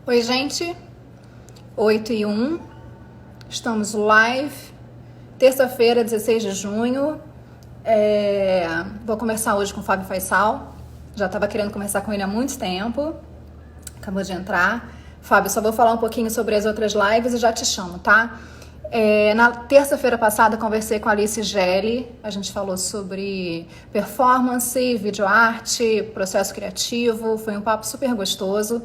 Oi, gente. 8h01. Estamos live. Terça-feira, 16 de junho. Vou conversar hoje com o Fábio Faisal. Já estava querendo conversar com ele há muito tempo. Acabou de entrar. Fábio, só vou falar um pouquinho sobre as outras lives e já te chamo, tá? Na terça-feira passada, conversei com a Alice Gelli. A gente falou sobre performance, videoarte, processo criativo. Foi um papo super gostoso.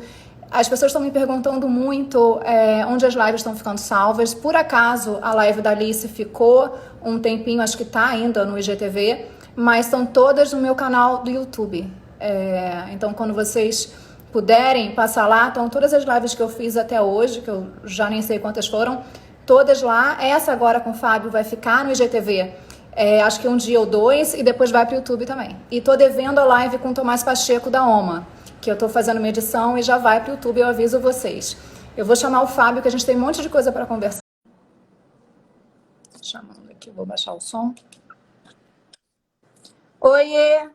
As pessoas estão me perguntando muito onde as lives estão ficando salvas. Por acaso, a live da Alice ficou um tempinho, acho que está ainda no IGTV, mas estão todas no meu canal do YouTube. Então, quando vocês puderem passar lá, estão todas as lives que eu fiz até hoje, que eu já nem sei quantas foram, todas lá. Essa agora com o Fábio vai ficar no IGTV, acho que um dia ou dois, e depois vai para o YouTube também. E tô devendo a live com o Tomás Pacheco da OMA, que eu tô fazendo uma edição e já vai para o YouTube, eu aviso vocês. Eu vou chamar o Fábio, que a gente tem um monte de coisa para conversar. Chamando aqui, vou baixar o som. Oiê!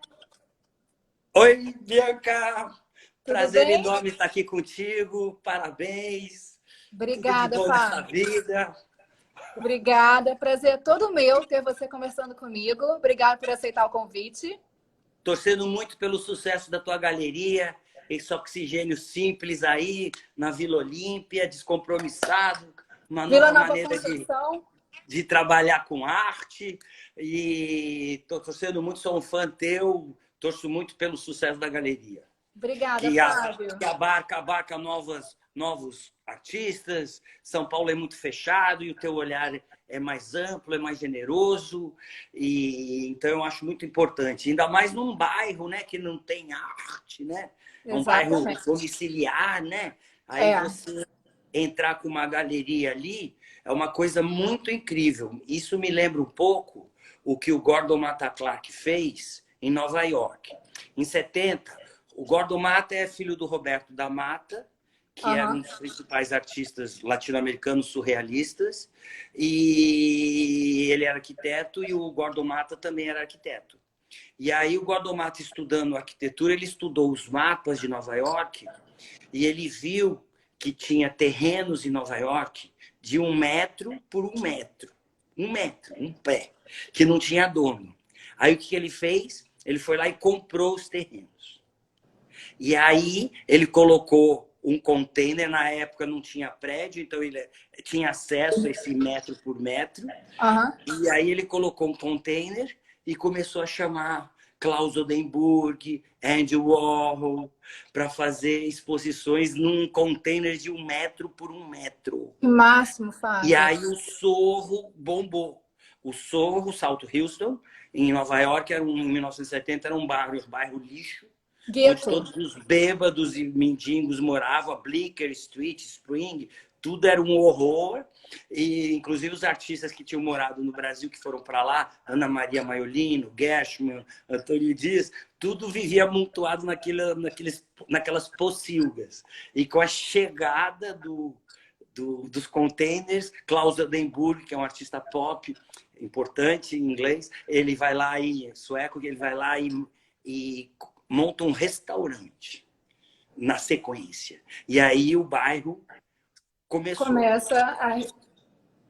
Oi, Bianca! Prazer bem? enorme estar aqui contigo, parabéns! Obrigada, tudo de bom nessa Fábio. vida. Obrigada, prazer é todo meu ter você conversando comigo. Obrigada por aceitar o convite. Torcendo muito pelo sucesso da tua galeria, esse oxigênio simples aí, na Vila Olímpia, descompromissado, uma Vila nova Nova maneira Conceição. de trabalhar com arte. E estou torcendo muito, sou um fã teu, torço muito pelo sucesso da galeria. Obrigada, Fábio. Que abarca novos artistas. São Paulo é muito fechado e o teu olhar é mais amplo, é mais generoso. E então eu acho muito importante, ainda mais num bairro, né, que não tem arte, né? É um bairro domiciliar, né? Aí você entrar com uma galeria ali é uma coisa muito incrível. Isso me lembra um pouco o que o Gordon Matta Clark fez em Nova York. Em 70, o Gordon Matta é filho do Roberto da Mata, que era um dos principais artistas latino-americanos surrealistas, e ele era arquiteto e o Gordon Matta também era arquiteto. E aí o Gordon Matta, estudando arquitetura, ele estudou os mapas de Nova York e ele viu que tinha terrenos em Nova York de 1 metro por 1 metro. 1 metro, um pé, que não tinha dono. Aí o que ele fez? Ele foi lá e comprou os terrenos. E aí ele colocou um container, na época não tinha prédio, então ele tinha acesso a esse metro por metro. E aí ele colocou um container e começou a chamar Klaus Oldenburg, Andy Warhol, para fazer exposições num container de 1 metro por 1 metro. Máximo, Fábio. E aí o Sorro bombou. O Sorro, South Houston, em Nova York, em 1970, era um bairro lixo, onde todos os bêbados e mendigos moravam, Bleecker Street, Spring, tudo era um horror. E inclusive os artistas que tinham morado no Brasil, que foram para lá, Ana Maria Maiolino, Gershman, Antônio Dias, tudo vivia amontoado naquelas pocilgas. E com a chegada dos containers, Klaus Oldenburg, que é um artista pop importante em inglês, ele vai lá sueco, ele vai lá e monta um restaurante na sequência. E aí o bairro começa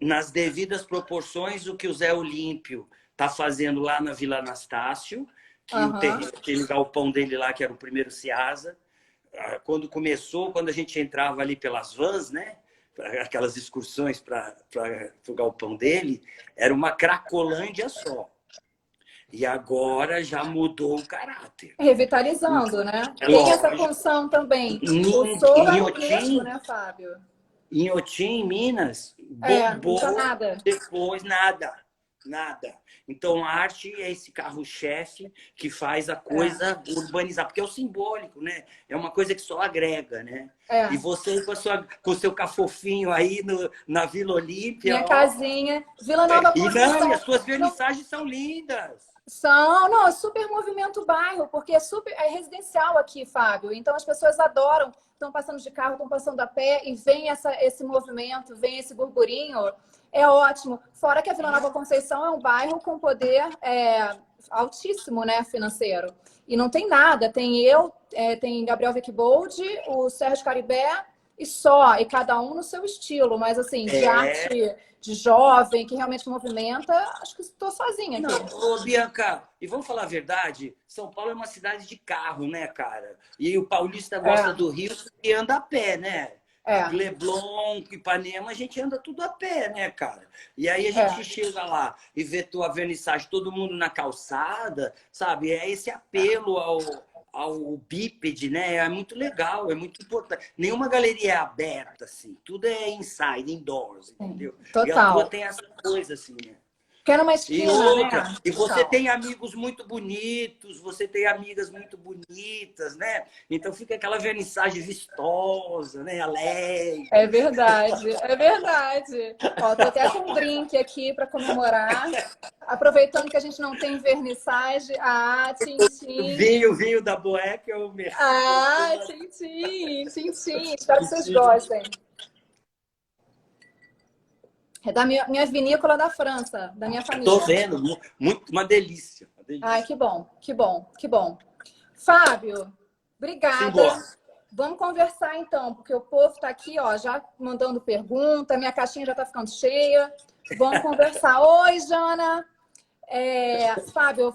nas devidas proporções o que o Zé Olímpio está fazendo lá na Vila Anastácio, que aquele galpão dele lá, que era o primeiro Ciasa. Quando a gente entrava ali pelas vans, né? Aquelas excursões para o galpão dele, era uma cracolândia só. E agora já mudou o caráter. Revitalizando, né? Tem essa função também. O Sorro é o mesmo, né, Fábio? Em Otim, Minas, bombou. Nada. Depois nada. Então, a arte é esse carro-chefe que faz a coisa urbanizar, porque é o simbólico, né? É uma coisa que só agrega, né? E você com o seu cafofinho aí na Vila Olímpia. Minha casinha. Vila Nova Conceição. E as suas vernissagens são lindas. Não, é super movimento bairro, porque é residencial aqui, Fábio. Então as pessoas adoram, estão passando de carro, estão passando a pé e vem esse movimento, vem esse burburinho. É ótimo. Fora que a Vila Nova Conceição é um bairro com poder altíssimo, né, financeiro. E não tem nada. Tem tem Gabriel Vickbold, o Sérgio Caribé, e só, e cada um no seu estilo, mas assim, de arte É. de jovem, que realmente movimenta, acho que estou sozinha aqui. Não, ô, Bianca, e vamos falar a verdade, São Paulo é uma cidade de carro, né, cara? E o paulista gosta É, do Rio e anda a pé, né? é, Leblon, Ipanema, a gente anda tudo a pé, né, cara? E aí a gente é. chega lá e vê tua vernissagem, todo mundo na calçada, sabe? É esse apelo ao bípede, né? É muito legal, é muito importante. Nenhuma galeria é aberta, assim. Tudo é inside, indoors, Sim, entendeu? E a tua total. tem essa coisa, assim, né? Quero uma E esquina, outra, né? e você Total. tem amigos muito bonitos, você tem amigas muito bonitas, né? Então fica aquela vernissagem vistosa, né? Alegre. É verdade, é verdade. Ó, tô até com um drink aqui para comemorar. Aproveitando que a gente não tem vernissagem. Ah, tchim, tchim. O vinho da Boeck é o meu. Ah, tchim, tchim, tchim, tchim. Espero que vocês gostem. É da minha vinícola da França, da minha Tô família. vendo, muito, uma delícia, uma Ai, delícia. que bom, que bom, que bom. Fábio, Simbora. obrigada. Vamos conversar então, porque o povo está aqui, ó, já mandando pergunta, minha caixinha já está ficando cheia. Vamos conversar. Oi, Jana. Fábio,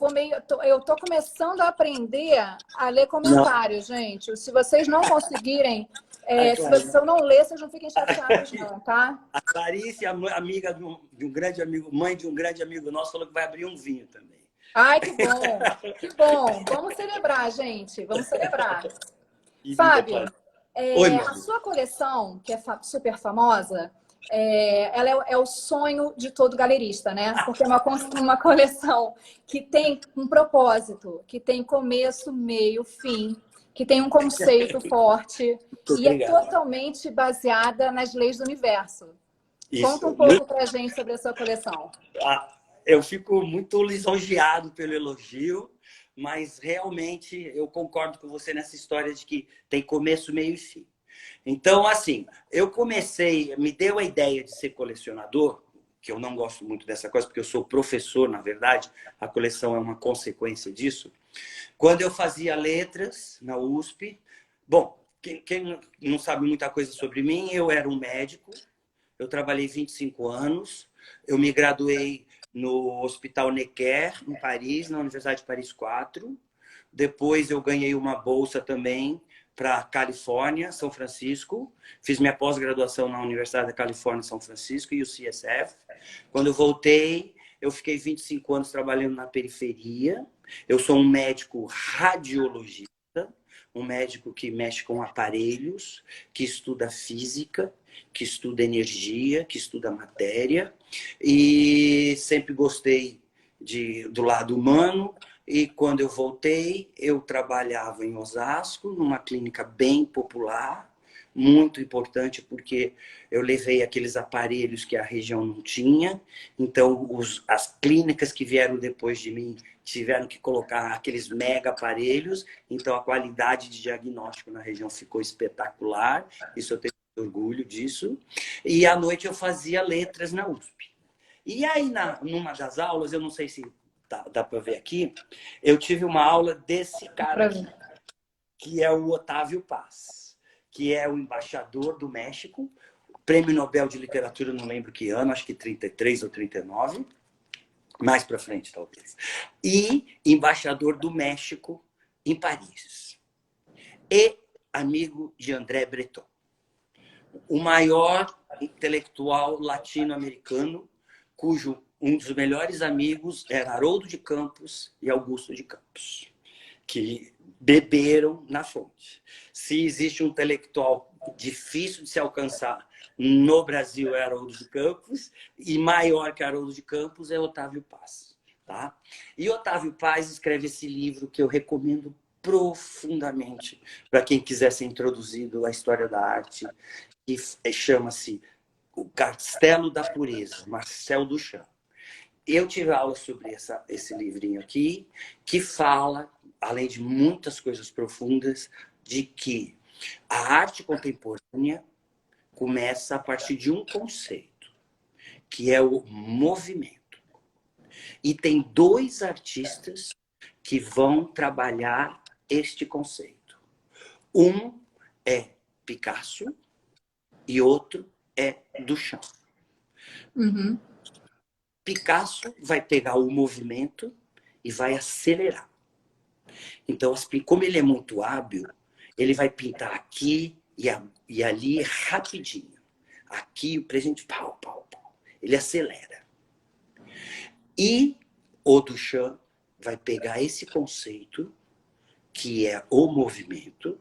eu tô começando a aprender a ler Não, comentários, gente. Se vocês não conseguirem, a se eu não ler, vocês não fiquem chateados, não, tá? Clarice, amiga de um grande amigo, mãe de um grande amigo nosso, falou que vai abrir um vinho também. Ai, que bom, que bom. Vamos celebrar, gente. Vamos celebrar. Querida Fábio, Clarice. Oi, meu a amor. sua coleção, que é super famosa, ela é o sonho de todo galerista, né? Porque é uma coleção que tem um propósito, que tem começo, meio, fim, que tem um conceito forte Muito e é obrigado. totalmente baseada nas leis do universo. Conta um Isso. pouco pra gente sobre a sua coleção. Eu fico muito lisonjeado pelo elogio, mas realmente eu concordo com você nessa história de que tem começo, meio e fim. Então, assim, eu comecei, me deu a ideia de ser colecionador, que eu não gosto muito dessa coisa, porque eu sou professor, na verdade, a coleção é uma consequência disso. Quando eu fazia letras na USP, bom, quem não sabe muita coisa sobre mim, eu era um médico, eu trabalhei 25 anos, eu me graduei no Hospital Necker, em Paris, na Universidade de Paris 4. Depois eu ganhei uma bolsa também para Califórnia, São Francisco. Fiz minha pós-graduação na Universidade da Califórnia, São Francisco, e o CSF. Quando eu voltei, eu fiquei 25 anos trabalhando na periferia. Eu sou um médico radiologista, um médico que mexe com aparelhos, que estuda física, que estuda energia, que estuda matéria, e sempre gostei do lado humano. E quando eu voltei, eu trabalhava em Osasco, numa clínica bem popular, muito importante, porque eu levei aqueles aparelhos que a região não tinha. Então, as clínicas que vieram depois de mim tiveram que colocar aqueles mega aparelhos. Então, a qualidade de diagnóstico na região ficou espetacular. Isso eu tenho orgulho disso. E à noite eu fazia letras na USP. E aí, numa das aulas, eu não sei se dá para ver aqui, eu tive uma aula desse cara aqui, que é o Otávio Paz, que é o embaixador do México, Prêmio Nobel de Literatura, não lembro que ano, acho que 33 ou 39, mais para frente, talvez. E embaixador do México em Paris. E amigo de André Breton, o maior intelectual latino-americano, cujo um dos melhores amigos era Haroldo de Campos e Augusto de Campos, que beberam na fonte. Se existe um intelectual difícil de se alcançar no Brasil, é Haroldo de Campos, e maior que Haroldo de Campos é Otávio Paz. Tá? E Otávio Paz escreve esse livro que eu recomendo profundamente para quem quiser ser introduzido à história da arte, que chama-se O Castelo da Pureza, Marcel Duchamp. Eu tive aula sobre esse livrinho aqui, que fala, além de muitas coisas profundas, de que a arte contemporânea começa a partir de um conceito, que é o movimento. E tem dois artistas que vão trabalhar este conceito. Um é Picasso e outro é Duchamp. Uhum. Picasso vai pegar o movimento e vai acelerar. Então, como ele é muito hábil, ele vai pintar aqui e ali rapidinho. Aqui o presente, pau, pau, pau. Ele acelera. E o Duchamp vai pegar esse conceito, que é o movimento,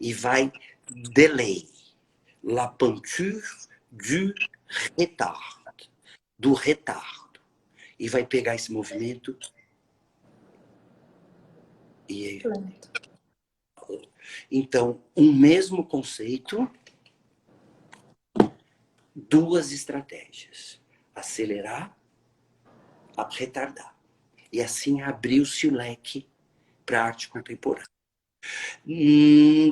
e vai delay. La peinture du retard. Do retardo. E vai pegar esse movimento e... Então, um mesmo conceito, duas estratégias. Acelerar, retardar. E assim abriu-se o leque para a arte contemporânea.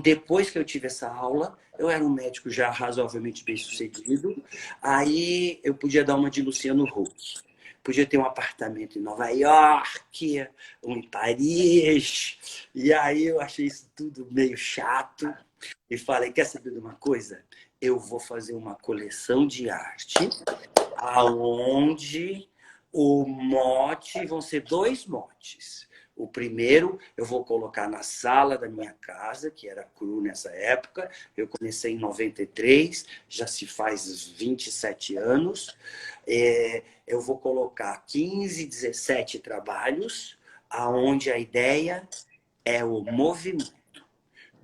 Depois que eu tive essa aula, eu era um médico já razoavelmente bem sucedido, aí eu podia dar uma de Luciano Huck. Podia ter um apartamento em Nova York, um em Paris, e aí eu achei isso tudo meio chato e falei, quer saber de uma coisa? Eu vou fazer uma coleção de arte aonde o mote vão ser 2 motes. O primeiro eu vou colocar na sala da minha casa, que era cru nessa época. Eu comecei em 93, já se faz 27 anos. Eu vou colocar 15, 17 trabalhos, aonde a ideia é o movimento.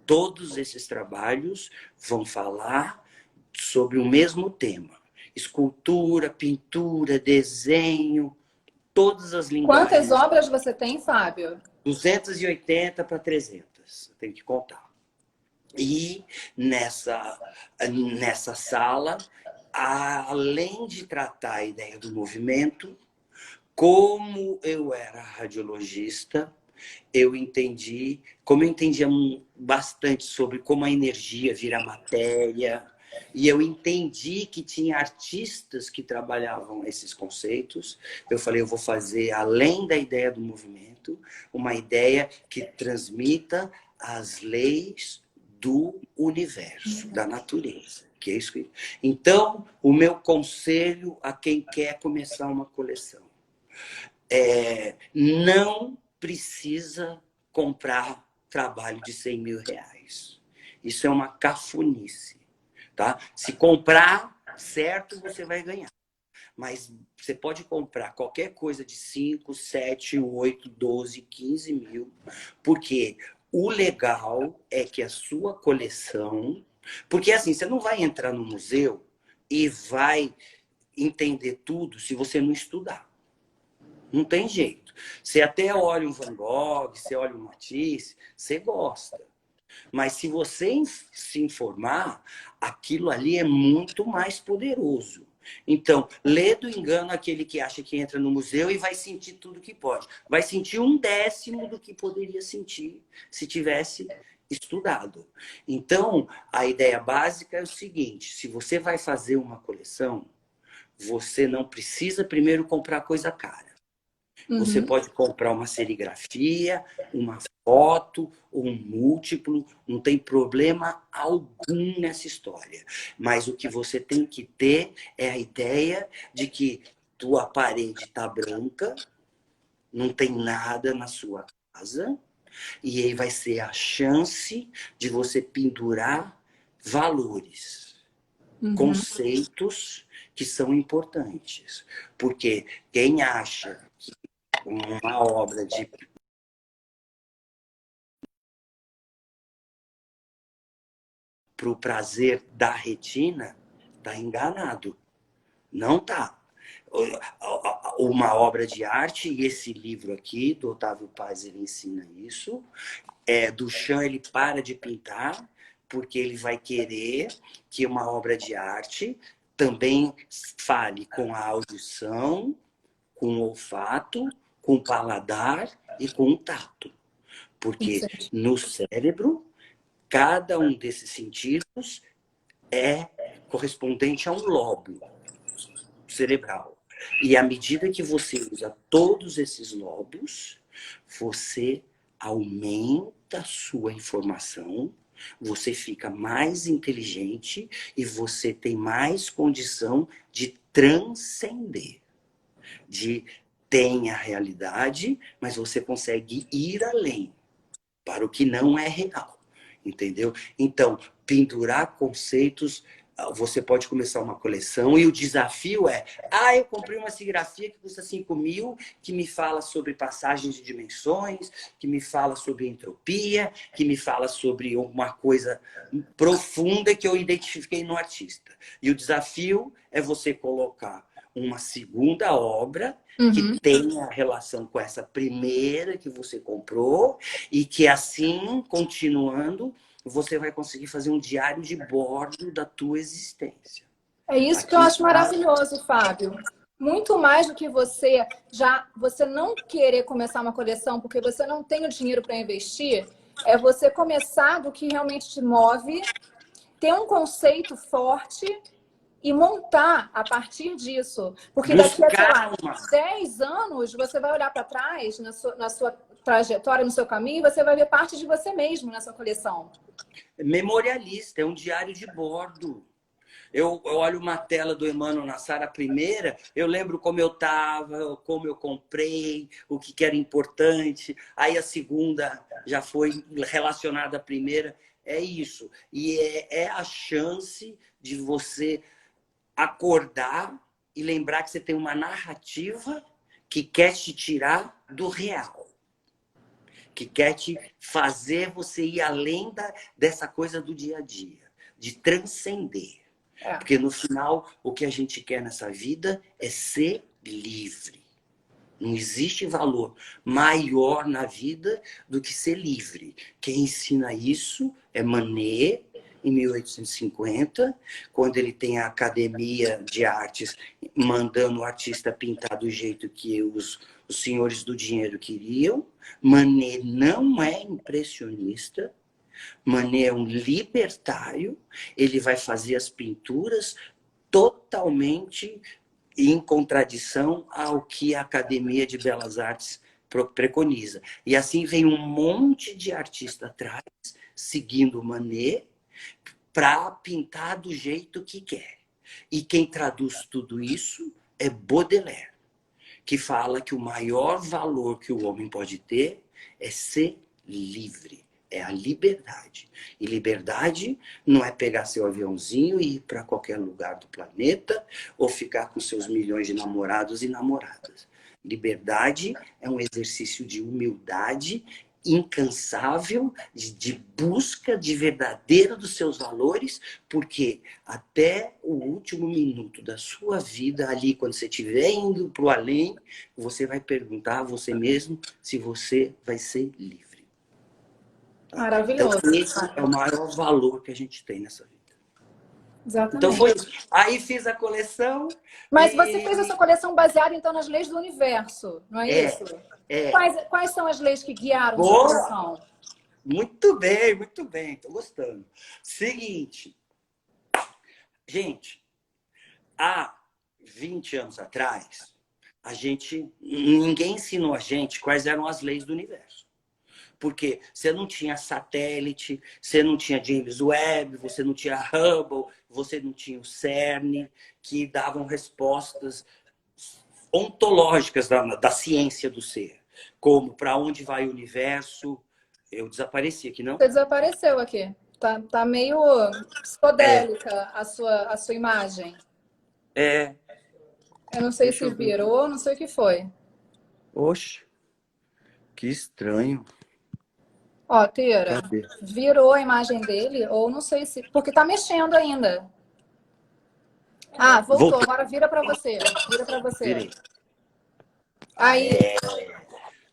Todos esses trabalhos vão falar sobre o mesmo tema. Escultura, pintura, desenho, todas as linguagens. Quantas obras você tem, Fábio? 280 para 300, eu tenho que contar. E nessa sala, além de tratar a ideia do movimento, como eu era radiologista, eu entendia bastante sobre como a energia vira matéria, e eu entendi que tinha artistas que trabalhavam esses conceitos. Eu falei, eu vou fazer, além da ideia do movimento, uma ideia que transmita as leis do universo, da natureza. Que é isso que... Então, o meu conselho a quem quer começar uma coleção não precisa comprar trabalho de 100 mil reais. Isso é uma cafunice. Tá? Se comprar certo, você vai ganhar. Mas você pode comprar qualquer coisa de 5, 7, 8, 12, 15 mil, porque o legal é que a sua coleção... Porque assim, você não vai entrar no museu e vai entender tudo se você não estudar. Não tem jeito. Você até olha um Van Gogh, você olha um Matisse, você gosta. Mas se você se informar, aquilo ali é muito mais poderoso. Então, lê do engano aquele que acha que entra no museu e vai sentir tudo que pode. Vai sentir 1/10 do que poderia sentir se tivesse estudado. Então, a ideia básica é o seguinte, se você vai fazer uma coleção, você não precisa primeiro comprar coisa cara. Você pode comprar uma serigrafia, uma foto, um múltiplo, não tem problema algum nessa história. Mas o que você tem que ter é a ideia de que tua parede está branca, não tem nada na sua casa, e aí vai ser a chance de você pendurar valores, conceitos que são importantes. Porque quem acha uma obra de para o prazer da retina, está enganado. Não está. Uma obra de arte, e esse livro aqui, do Otávio Paz, ele ensina isso. Duchamp, ele para de pintar, porque ele vai querer que uma obra de arte também fale com a audição, com o olfato, com o paladar e com o tato. Porque no cérebro, cada um desses sentidos é correspondente a um lobo cerebral. E à medida que você usa todos esses lobos, você aumenta a sua informação você fica mais inteligente e você tem mais condição de transcender, de ter a realidade, mas você consegue ir além para o que não é real, entendeu? Então, pendurar conceitos, você pode começar uma coleção e o desafio é, eu comprei uma cigrafia que custa 5 mil, que me fala sobre passagens de dimensões, que me fala sobre entropia, que me fala sobre uma coisa profunda que eu identifiquei no artista. E o desafio é você colocar uma segunda obra que tenha relação com essa primeira que você comprou e que assim, continuando, você vai conseguir fazer um diário de bordo da tua existência. É isso Aqui que eu acho está. maravilhoso, Fábio. Muito mais do que você não querer começar uma coleção porque você não tem o dinheiro para investir, é você começar do que realmente te move, ter um conceito forte e montar a partir disso. Porque daqui a, sei lá, Buscar uma 10 anos, você vai olhar para trás na sua trajetória, no seu caminho, e você vai ver parte de você mesmo nessa coleção. memorialista, é um diário de bordo. Eu olho uma tela do Emmanuel Nassar, a primeira, eu lembro como eu estava, como eu comprei, o que era importante. Aí a segunda já foi relacionada à primeira. É isso. E é a chance de você acordar e lembrar que você tem uma narrativa que quer te tirar do real, que quer te fazer você ir além dessa coisa do dia a dia, de transcender. Porque no final, o que a gente quer nessa vida é ser livre. Não existe valor maior na vida do que ser livre. Quem ensina isso é Manet, em 1850, quando ele tem a Academia de Artes mandando o artista pintar do jeito que os senhores do dinheiro queriam. Manet não é impressionista. Manet é um libertário. Ele vai fazer as pinturas totalmente em contradição ao que a Academia de Belas Artes preconiza. E assim vem um monte de artista atrás, seguindo Manet, para pintar do jeito que quer. E quem traduz tudo isso é Baudelaire, que fala que o maior valor que o homem pode ter é ser livre. É a liberdade. E liberdade não é pegar seu aviãozinho e ir para qualquer lugar do planeta ou ficar com seus milhões de namorados e namoradas. Liberdade é um exercício de humildade incansável, de busca de verdadeiro dos seus valores, porque até o último minuto da sua vida, ali, quando você estiver indo para o além, você vai perguntar a você mesmo se você vai ser livre. Maravilhoso. Então, esse é o maior valor que a gente tem nessa vida. Exatamente. Então foi isso. Aí fiz a coleção. Mas você fez essa coleção baseada, então, nas leis do universo, não é isso? Quais são as leis que guiaram essa coleção? Muito bem. Estou gostando. Seguinte. Gente, há 20 anos atrás, ninguém ensinou a gente quais eram as leis do universo. Porque você não tinha satélite, você não tinha James Webb, você não tinha Hubble, você não tinha o CERN, que davam respostas ontológicas da ciência do ser. Como para onde vai o universo. Eu desapareci aqui, não? Você desapareceu aqui. Tá meio psicodélica a sua imagem. Eu não sei se virou, não sei o que foi. Oxe, que estranho. Ó, Teira, virou a imagem dele, ou não sei se... Porque tá mexendo ainda. Voltou. Agora vira para você. Vira para você. Virei. Aí.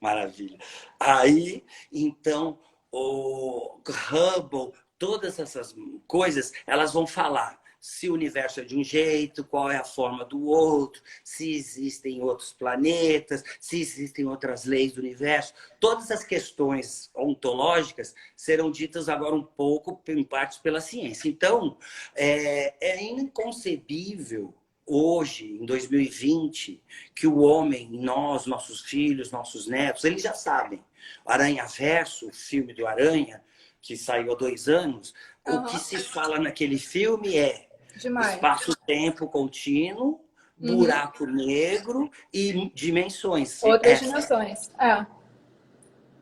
Maravilha. Aí, então, o Hubble, todas essas coisas, elas vão falar se o universo é de um jeito, qual é a forma do outro, se existem outros planetas, se existem outras leis do universo. Todas as questões ontológicas serão ditas agora um pouco, em partes, pela ciência. Então, é inconcebível hoje, em 2020, que o homem, nós, nossos filhos, nossos netos, eles já sabem. Aranha Verso, o filme do Aranha, que saiu há 2 anos, o que se fala naquele filme é Demais. espaço-tempo contínuo, buraco negro e dimensões. Outras dimensões.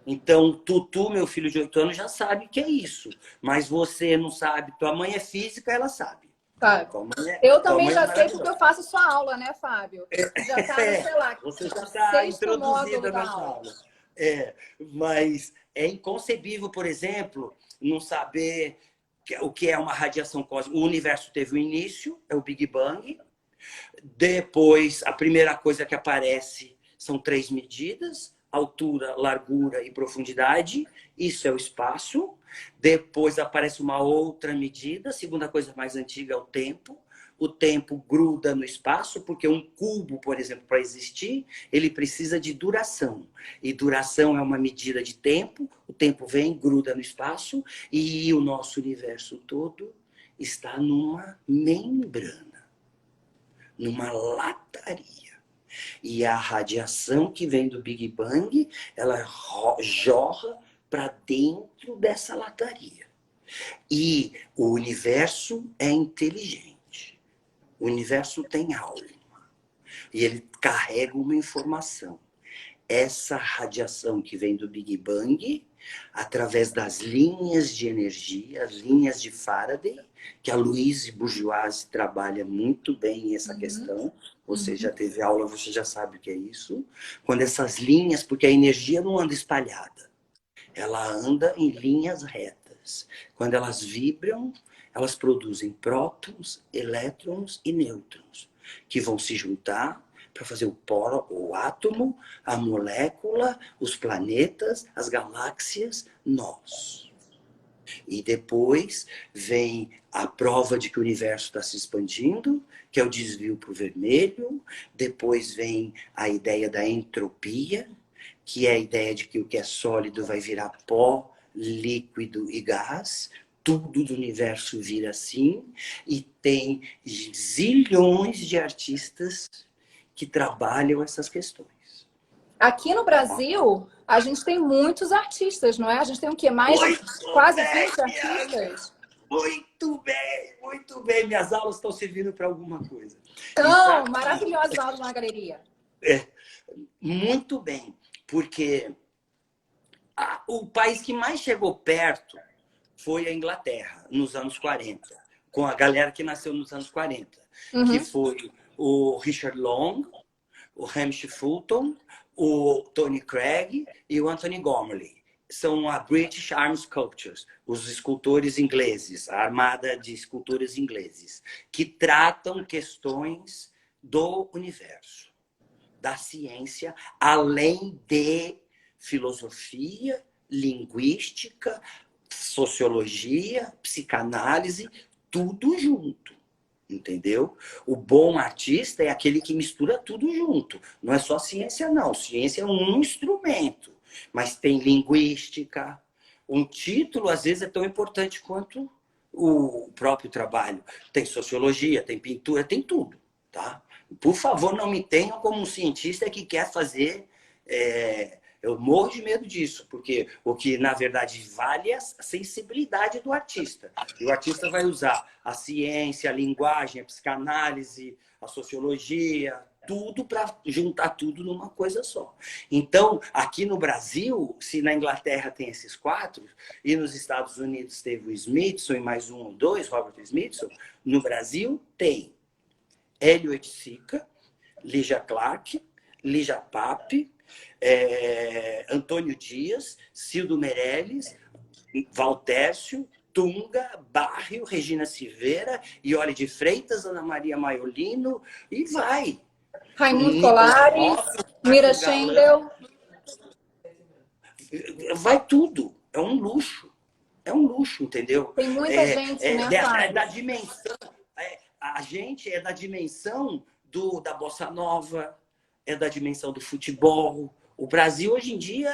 Então, Tutu, meu filho de 8 anos, já sabe o que é isso. Mas você não sabe. Tua mãe é física, ela sabe. Sabe. Eu também já sei porque eu faço sua aula, né, Fábio? Já tá, sei lá, você já está introduzida da nessa aula. aula. Mas é inconcebível, por exemplo, não saber o que é uma radiação cósmica. O universo teve um início, é o Big Bang. Depois, a primeira coisa que aparece são 3 medidas: altura, largura e profundidade. Isso é o espaço. Depois aparece uma outra medida. A segunda coisa mais antiga é o tempo. O tempo gruda no espaço, porque um cubo, por exemplo, para existir, ele precisa de duração. E duração é uma medida de tempo. O tempo vem, gruda no espaço, e o nosso universo todo está numa membrana, numa lataria. E a radiação que vem do Big Bang, ela jorra para dentro dessa lataria. E o universo é inteligente. O universo tem alma. E ele carrega uma informação. Essa radiação que vem do Big Bang, através das linhas de energia, as linhas de Faraday, que a Louise Bourgeois trabalha muito bem essa questão. Você já teve aula, você já sabe o que é isso. Quando essas linhas, porque a energia não anda espalhada, ela anda em linhas retas. Quando elas vibram, elas produzem prótons, elétrons e nêutrons, que vão se juntar para fazer o átomo, a molécula, os planetas, as galáxias, nós. E depois vem a prova de que o universo está se expandindo, que é o desvio para o vermelho. Depois vem a ideia da entropia, que é a ideia de que o que é sólido vai virar pó, líquido e gás. Tudo do universo vira assim. E tem zilhões de artistas que trabalham essas questões. Aqui no Brasil, a gente tem muitos artistas, não é? A gente tem o quê? Quase 20 artistas? Muito bem, muito bem. Minhas aulas estão servindo para alguma coisa. Então, maravilhosas aulas na galeria. Muito bem, porque o país que mais chegou perto foi a Inglaterra, nos anos 40, com a galera que nasceu nos anos 40, que foi o Richard Long, o Hamish Fulton, o Tony Craig e o Anthony Gormley. São a British Armed Sculptors, os escultores ingleses, a armada de escultores ingleses, que tratam questões do universo, da ciência, além de filosofia, linguística, sociologia, psicanálise, tudo junto. Entendeu? O bom artista é aquele que mistura tudo junto. Não é só ciência, não. Ciência é um instrumento. Mas tem linguística. Um título, às vezes, é tão importante quanto o próprio trabalho. Tem sociologia, tem pintura, tem tudo. Tá? Por favor, não me tenham como um cientista que quer fazer... Eu morro de medo disso, porque o que, na verdade, vale é a sensibilidade do artista. E o artista vai usar a ciência, a linguagem, a psicanálise, a sociologia, tudo para juntar tudo numa coisa só. Então, aqui no Brasil, se na Inglaterra tem esses 4, e nos Estados Unidos teve o Smithson e mais 1 ou 2, Robert Smithson, no Brasil tem Hélio Oiticica, Lígia Clark, Lígia Pape, Antônio Dias, Cildo Meirelles, Valtércio, Tunga, Barrio, Regina Silveira, Iole de Freitas, Ana Maria Maiolino, e vai. Raimundo Colares, Mira Schendel. Vai tudo. É um luxo. É um luxo, entendeu? Tem muita gente, né, da dimensão. A gente é da dimensão da bossa nova, é da dimensão do futebol. O Brasil, hoje em dia,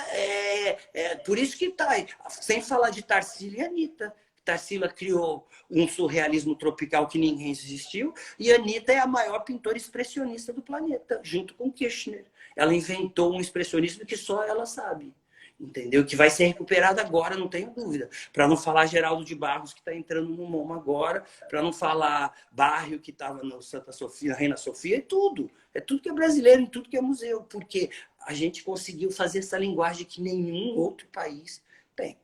por isso que está... Sem falar de Tarsila e Anitta. Tarsila criou um surrealismo tropical que ninguém existiu, e a Anitta é a maior pintora expressionista do planeta, junto com Kirchner. Ela inventou um expressionismo que só ela sabe. entendeu? Que vai ser recuperado agora, não tenho dúvida. Para não falar Geraldo de Barros, que está entrando no MoMA agora, para não falar Barrio, que estava no Santa Sofia, na Reina Sofia, é tudo. É tudo que é brasileiro, em tudo que é museu, porque a gente conseguiu fazer essa linguagem que nenhum outro país tem.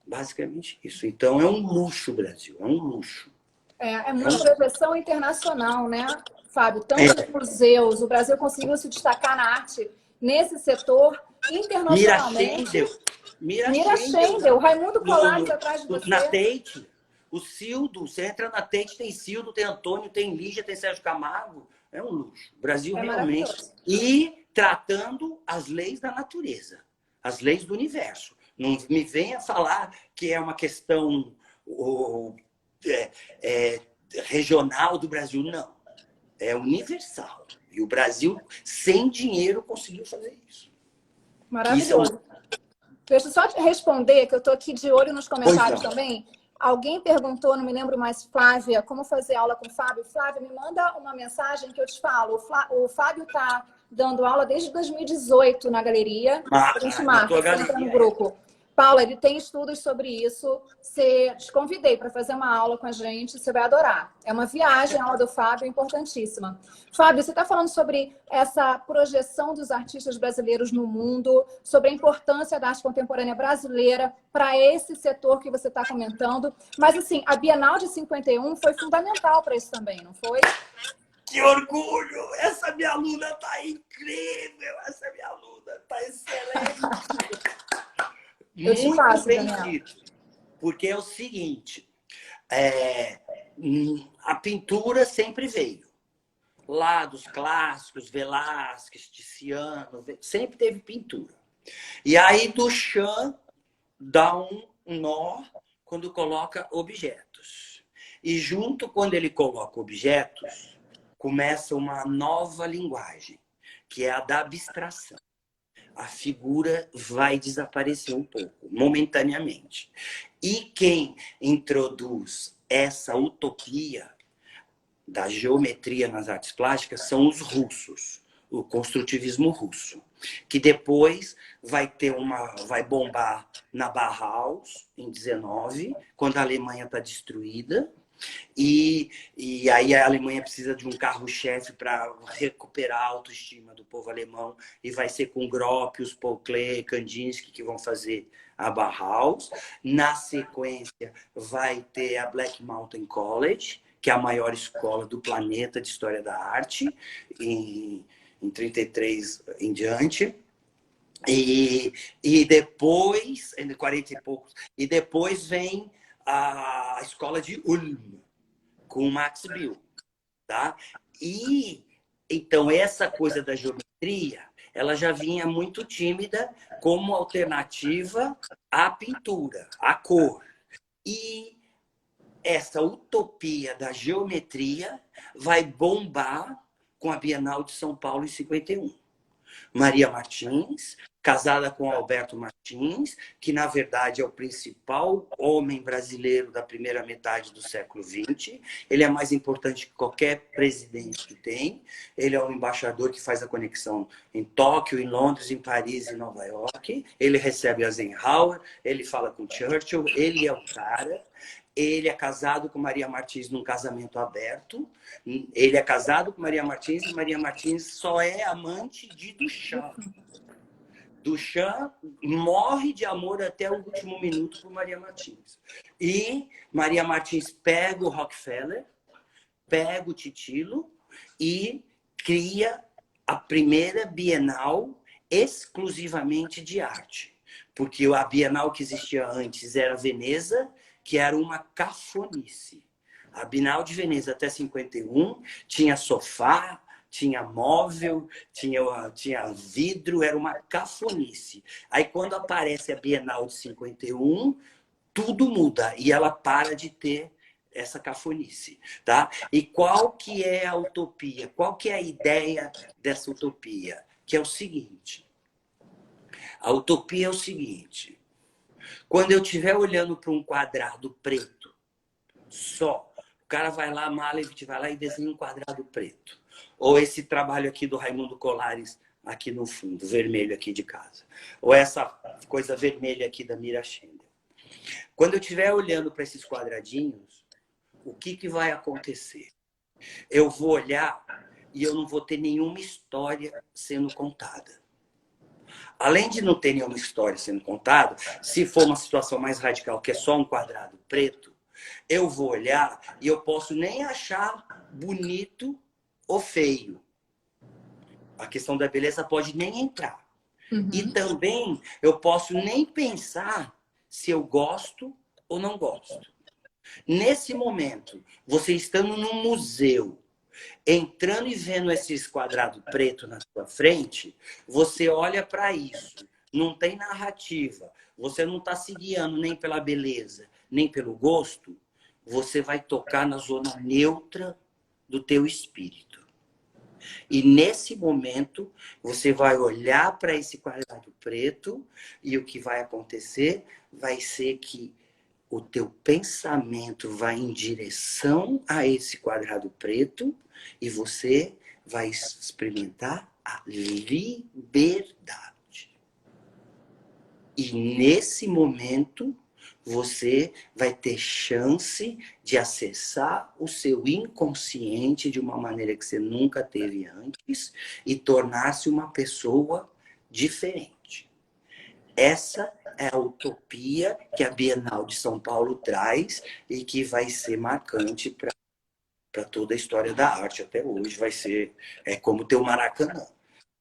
Basicamente isso. Então é um luxo, Brasil, é um luxo. É muita projeção internacional, né, Fábio? Tantos museus, o Brasil conseguiu se destacar na arte nesse setor Mira internacionalmente. Schendel. Mira Schendel, o Raimundo Colares atrás de você. Na Tate, o Cildo, você entra na Tate, tem Cildo, tem Antônio, tem Lígia, tem Sérgio Camargo. É um luxo. O Brasil realmente. E tratando as leis da natureza, as leis do universo. Não me venha falar que é uma questão regional do Brasil, não. É universal. E o Brasil, sem dinheiro, conseguiu fazer isso. Maravilhoso. Deixa eu só te responder, que eu estou aqui de olho nos comentários também. Alguém perguntou, não me lembro mais, Flávia, como fazer aula com o Fábio. Flávia, me manda uma mensagem que eu te falo. O Fábio está dando aula desde 2018 na galeria. A gente marca, você entra no grupo. Paula, ele tem estudos sobre isso. Te convidei para fazer uma aula com a gente, você vai adorar. É uma viagem, a aula do Fábio, importantíssima. Fábio, você está falando sobre essa projeção dos artistas brasileiros no mundo, sobre a importância da arte contemporânea brasileira para esse setor que você está comentando. Mas, assim, a Bienal de 51 foi fundamental para isso também, não foi? Que orgulho! Essa minha aluna está incrível! Essa minha aluna está excelente! Muito bem dito. Porque é o seguinte, a pintura sempre veio. Lá dos clássicos, Velázquez, Tiziano, sempre teve pintura. E aí Duchamp dá um nó quando coloca objetos. E junto, quando ele coloca objetos, começa uma nova linguagem, que é a da abstração. A figura vai desaparecer um pouco, momentaneamente. E quem introduz essa utopia da geometria nas artes plásticas são os russos, o construtivismo russo, que depois vai bombar na Bauhaus, em 19, quando a Alemanha está destruída. E aí a Alemanha precisa de um carro-chefe para recuperar a autoestima do povo alemão, e vai ser com Gropius, Paul Klee, Kandinsky que vão fazer a Bauhaus. Na sequência vai ter a Black Mountain College, que é a maior escola do planeta de história da arte, em 33 em diante. E depois, em 40 e poucos, e depois vem a escola de Ulm, com Max Bill, tá? E então essa coisa da geometria, ela já vinha muito tímida como alternativa à pintura, à cor. E essa utopia da geometria vai bombar com a Bienal de São Paulo em 51. Maria Martins, casada com Alberto Martins, que na verdade é o principal homem brasileiro da primeira metade do século XX. Ele é mais importante que qualquer presidente que tem. Ele é o embaixador que faz a conexão em Tóquio, em Londres, em Paris e Nova York. Ele recebe Eisenhower, ele fala com Churchill, ele é o cara. Ele é casado com Maria Martins num casamento aberto. Ele é casado com Maria Martins e Maria Martins só é amante de Duchamp. Duchamp morre de amor até o último minuto por Maria Martins. E Maria Martins pega o Rockefeller, pega o Titilo e cria a primeira Bienal exclusivamente de arte. Porque a Bienal que existia antes era Veneza, que era uma cafonice. A Bienal de Veneza até 51 tinha sofá, tinha móvel, tinha vidro, era uma cafonice. Aí quando aparece a Bienal de 51, tudo muda e ela para de ter essa cafonice, tá? E qual que é a utopia? Qual que é a ideia dessa utopia? Que é o seguinte. A utopia é o seguinte. Quando eu estiver olhando para um quadrado preto, só, o cara vai lá, Malevich vai lá e desenha um quadrado preto. Ou esse trabalho aqui do Raimundo Colares, aqui no fundo, vermelho aqui de casa. Ou essa coisa vermelha aqui da Mira Schendel. Quando eu estiver olhando para esses quadradinhos, o que vai acontecer? Eu vou olhar e eu não vou ter nenhuma história sendo contada. Além de não ter nenhuma história sendo contada, se for uma situação mais radical, que é só um quadrado preto, eu vou olhar e eu posso nem achar bonito ou feio. A questão da beleza pode nem entrar. E também eu posso nem pensar se eu gosto ou não gosto. Nesse momento, você estando num museu, entrando e vendo esses quadrados pretos na sua frente, você olha para isso. Não tem narrativa. Você não está se guiando nem pela beleza, nem pelo gosto. Você vai tocar na zona neutra do teu espírito. E nesse momento, você vai olhar para esse quadrado preto e o que vai acontecer vai ser que o teu pensamento vai em direção a esse quadrado preto e você vai experimentar a liberdade. E nesse momento, você vai ter chance de acessar o seu inconsciente de uma maneira que você nunca teve antes e tornar-se uma pessoa diferente. Essa é a utopia que a Bienal de São Paulo traz e que vai ser marcante para toda a história da arte até hoje. Vai ser como ter o Maracanã.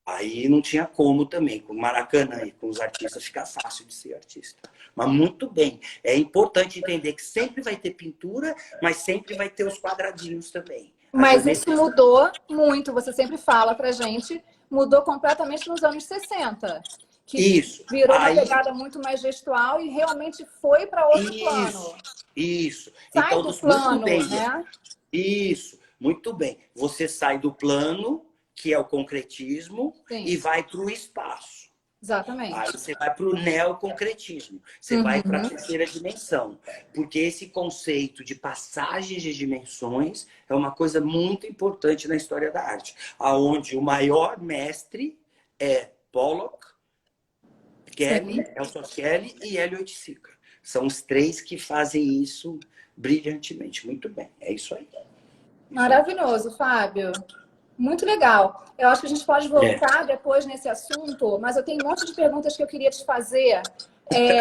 Aí não tinha como também, com o Maracanã e com os artistas, fica fácil de ser artista. Mas muito bem. É importante entender que sempre vai ter pintura, mas sempre vai ter os quadradinhos também. Mas isso mudou muito, você sempre fala pra gente, mudou completamente nos anos 60. Que isso. Virou uma pegada muito mais gestual e realmente foi para outro plano. Isso. Sai então, do plano, muito bem, né? Isso. Muito bem. Você sai do plano, que é o concretismo, Sim. e vai para o espaço. Exatamente. Aí você vai para o neoconcretismo. Você vai para a terceira dimensão. Porque esse conceito de passagens de dimensões é uma coisa muito importante na história da arte. Onde o maior mestre é Pollock, Kelly, Elson Kelly e Hélio Oiticica. São os três que fazem isso brilhantemente. Muito bem. É isso aí. Maravilhoso, Fábio. Muito legal. Eu acho que a gente pode voltar depois nesse assunto, mas eu tenho um monte de perguntas que eu queria te fazer.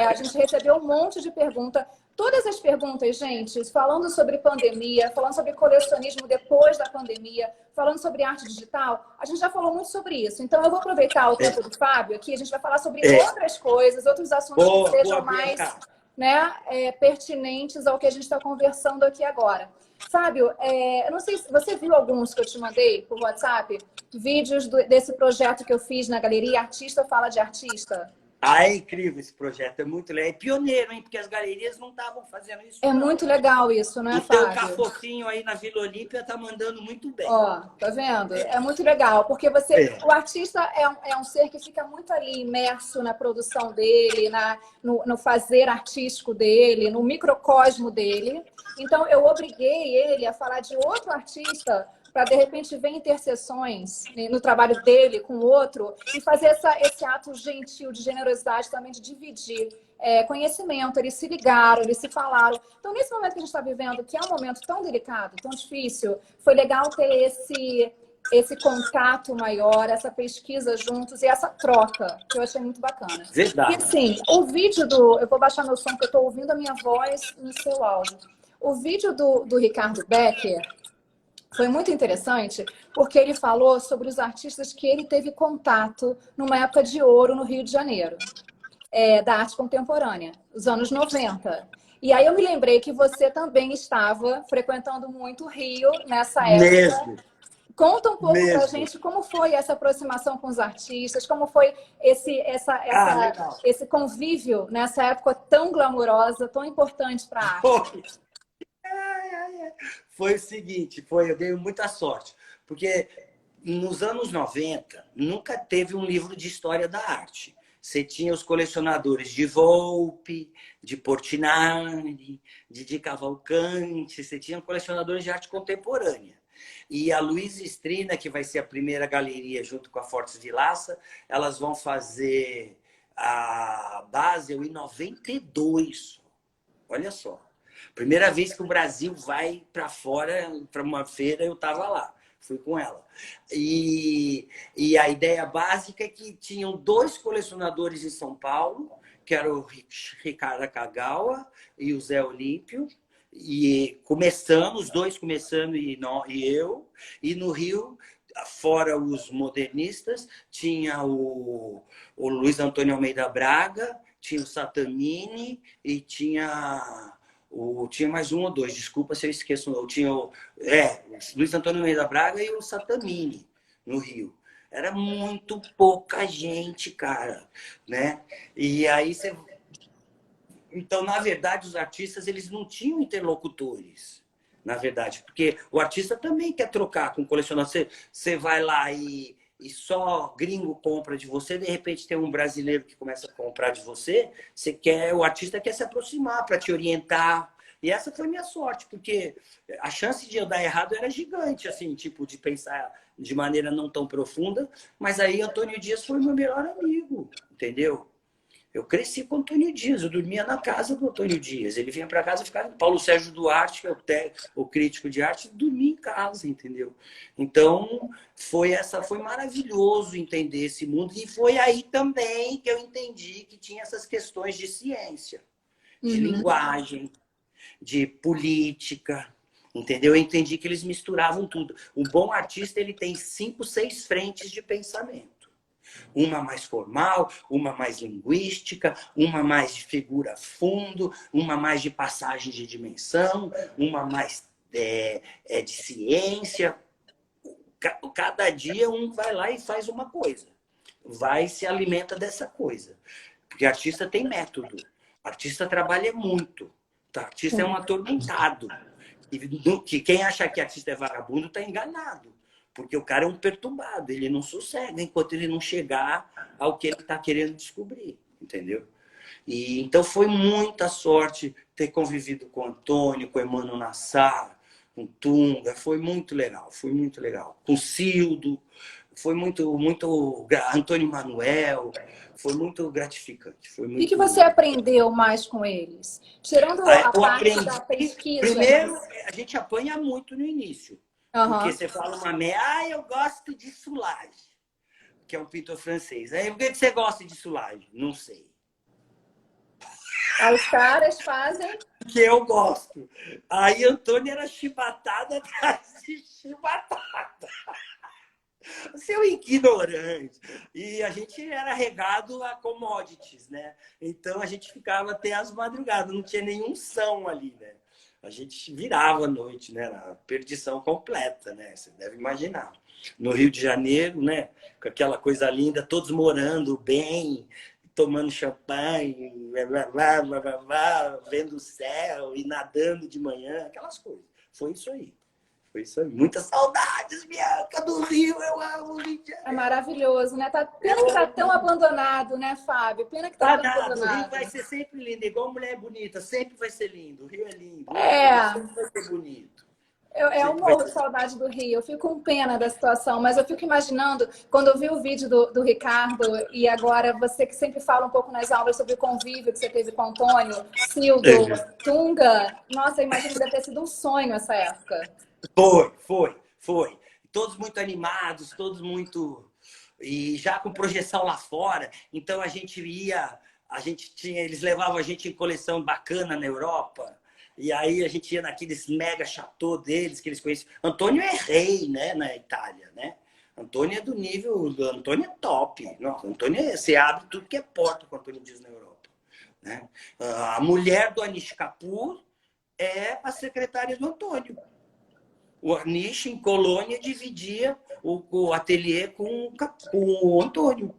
A gente recebeu um monte de perguntas. Todas as perguntas, gente, falando sobre pandemia, falando sobre colecionismo depois da pandemia, falando sobre arte digital, a gente já falou muito sobre isso. Então, eu vou aproveitar o tempo do Fábio aqui, a gente vai falar sobre outras coisas, outros assuntos que sejam mais pertinentes ao que a gente está conversando aqui agora. Fábio, eu não sei se você viu alguns que eu te mandei por WhatsApp, vídeos desse projeto que eu fiz na galeria Artista Fala de Artista. É incrível esse projeto, é muito legal. É pioneiro, hein? Porque as galerias não estavam fazendo isso. É muito legal isso, né, Fábio? O teu cafofinho aí na Vila Olímpia tá mandando muito bem. Ó, tá vendo? É muito legal, porque o artista é um ser que fica muito ali imerso na produção dele, no fazer artístico dele, no microcosmo dele. Então, eu obriguei ele a falar de outro artista para, de repente, ver interseções no trabalho dele com o outro e fazer esse ato gentil de generosidade também, de dividir conhecimento. Eles se ligaram, eles se falaram. Então, nesse momento que a gente está vivendo, que é um momento tão delicado, tão difícil, foi legal ter esse contato maior, essa pesquisa juntos e essa troca, que eu achei muito bacana. Verdade. E assim, o vídeo eu vou baixar meu som, porque eu estou ouvindo a minha voz no seu áudio. O vídeo do Ricardo Becker foi muito interessante, porque ele falou sobre os artistas que ele teve contato numa época de ouro no Rio de Janeiro, da arte contemporânea, os anos 90. E aí eu me lembrei que você também estava frequentando muito o Rio nessa época. Mesmo. Conta um pouco pra gente como foi essa aproximação com os artistas, como foi esse convívio nessa época tão glamurosa, tão importante para a arte. Foi o seguinte, eu dei muita sorte, porque nos anos 90 nunca teve um livro de história da arte. Você tinha os colecionadores de Volpe, de Portinari, de Cavalcanti, você tinha colecionadores de arte contemporânea. E a Luísa Strina, que vai ser a primeira galeria junto com a Fortes Vilaça, elas vão fazer a Basel em 92. Olha só. Primeira vez que o Brasil vai para fora, para uma feira, eu estava lá. Fui com ela. E a ideia básica é que tinham 2 colecionadores em São Paulo, que era o Ricardo Kagawa e o Zé Olímpio. E começamos, os 2 começando e eu. E no Rio, fora os modernistas, tinha o Luiz Antônio Almeida Braga, tinha o Satamini e tinha mais 1 ou 2, desculpa se eu esqueço. Tinha o Luiz Antônio Almeida Braga e o Satamini no Rio. Era muito pouca gente, cara, né? E aí você... Então, na verdade, os artistas eles não tinham interlocutores, na verdade, porque o artista também quer trocar com o colecionador. Você vai lá e só gringo compra de você, de repente tem um brasileiro que começa a comprar de você, o artista quer se aproximar para te orientar. E essa foi minha sorte, porque a chance de eu dar errado era gigante, assim, tipo, de pensar de maneira não tão profunda, mas aí Antônio Dias foi meu melhor amigo, entendeu? Eu cresci com o Antônio Dias, eu dormia na casa do Antônio Dias. Ele vinha para casa e ficava. Paulo Sérgio Duarte, que é o crítico de arte, dormia em casa, entendeu? Então, foi maravilhoso entender esse mundo. E foi aí também que eu entendi que tinha essas questões de ciência, de linguagem, de política. Entendeu? Eu entendi que eles misturavam tudo. O bom artista ele tem 5, 6 frentes de pensamento. Uma mais formal, uma mais linguística, uma mais de figura fundo, uma mais de passagem de dimensão, uma mais de ciência. Cada dia um vai lá e faz uma coisa. Vai e se alimenta dessa coisa. Porque artista tem método. Artista trabalha muito. Artista é um atormentado. E quem acha que artista é vagabundo está enganado. Porque o cara é um perturbado, ele não sossega enquanto ele não chegar ao que ele está querendo descobrir, entendeu? E então foi muita sorte ter convivido com o Antônio, com o Emmanuel Nassar, com o Tunga, foi muito legal, foi muito legal. Com o Cildo, foi muito Antônio Manuel, foi muito gratificante. Foi muito... O que você aprendeu mais com eles? Tirando a parte da pesquisa. Primeiro, a gente apanha muito no início. Porque você fala uma eu gosto de Soulages, que é um pintor francês. Aí, por que você gosta de Soulages? Não sei. Aí os caras fazem... Que eu gosto. Aí Antônio era chibatada atrás de chibatada. Seu ignorante. E a gente era regado a commodities, né? Então a gente ficava até as madrugadas, não tinha nenhum som ali, né? A gente virava à noite, né? Na perdição completa, né? Você deve imaginar. No Rio de Janeiro, né? Com aquela coisa linda, todos morando bem, tomando champanhe, blá, blá, blá, blá, vendo o céu e nadando de manhã, aquelas coisas. Foi isso aí. Foi isso aí. Muitas saudades, Bianca, do Rio. Eu amo o Rio de Janeiro. É maravilhoso, né? Pena que tá tão abandonado, né, Fábio? Pena que tá tão abandonado. O Rio vai ser sempre lindo, igual mulher bonita. Sempre vai ser lindo. O Rio é lindo. Sempre vai ser bonito. Eu morro de saudade do Rio. Eu fico com pena da situação, mas eu fico imaginando, quando eu vi o vídeo do Ricardo, e agora você que sempre fala um pouco nas aulas sobre o convívio que você teve com o Antônio, Cildo, Tunga. Nossa, eu imagino que deve ter sido um sonho essa época. Foi. Todos muito animados, todos muito... E já com projeção lá fora. Então a gente eles levavam a gente em coleção bacana na Europa. E aí a gente ia naqueles mega chateau deles que eles conheciam. Antônio é rei, né, na Itália, né? Antônio é do nível... Antônio é top. Nossa, Antônio você abre tudo que é porta com o Antônio Dias na Europa. Né? A mulher do Anish Kapoor é a secretária do Antônio. O Anish, em Colônia, dividia o ateliê com o Antônio.